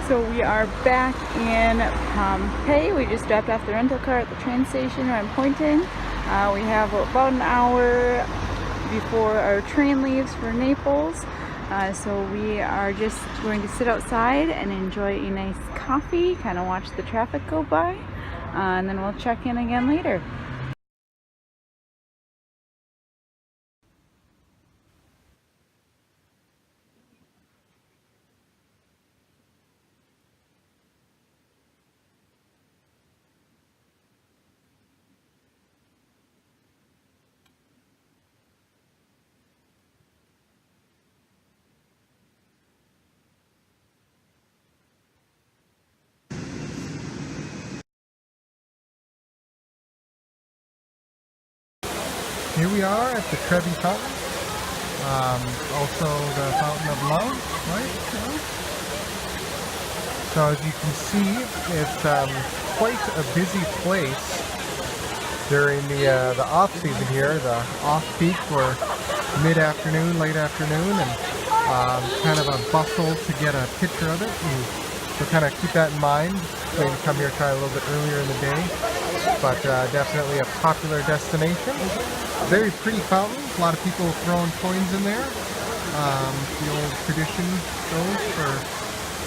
So we are back in Pompei. We just dropped off the rental car at the train station where I'm pointing. We have about an hour before our train leaves for Naples. So we are just going to sit outside and enjoy a nice coffee, kind of watch the traffic go by, and then we'll check in again later. Here we are at the Trevi Fountain, also the Fountain of Love, right? So as you can see, it's quite a busy place during the off-season here, the off-peak for mid-afternoon, late afternoon, and kind of a bustle to get a picture of it. And so kind of keep that in mind. Maybe come here, try a little bit earlier in the day, but definitely a popular destination. Very pretty fountain. A lot of people throwing coins in there. The old tradition goes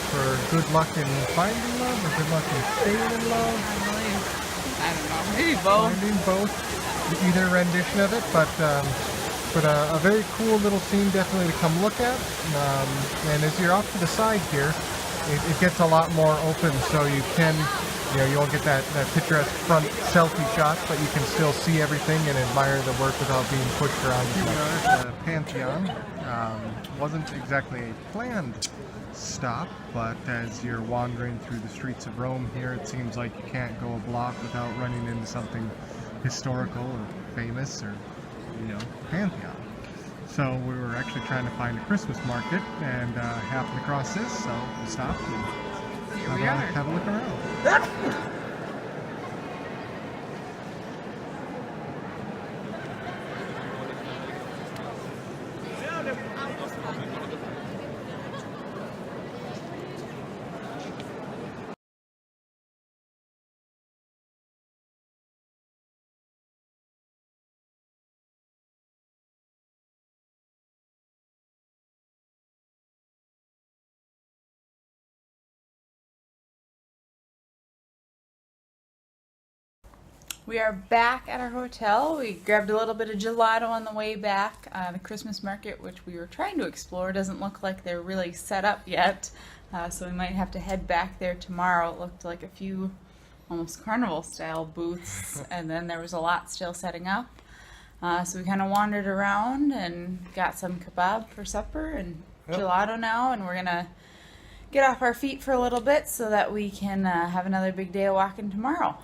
for good luck in finding love or good luck in staying in love. I don't know. Maybe both. Finding both. Either rendition of it, but a very cool little scene definitely to come look at. And as you're off to the side here, it gets a lot more open, so you can. You won't get that picturesque front selfie shot, but you can still see everything and admire the work without being pushed around. Here we are at the Pantheon. Wasn't exactly a planned stop, but as you're wandering through the streets of Rome here, it seems like you can't go a block without running into something historical or famous or, Pantheon. So we were actually trying to find a Christmas market and happened across this, so we stopped and have a look around. We are back at our hotel. We grabbed a little bit of gelato on the way back. The Christmas market, which we were trying to explore, doesn't look like they're really set up yet. So we might have to head back there tomorrow. It looked like a few almost carnival style booths, and then there was a lot still setting up. So we kind of wandered around and got some kebab for supper and gelato now, and we're gonna get off our feet for a little bit so that we can have another big day of walking tomorrow.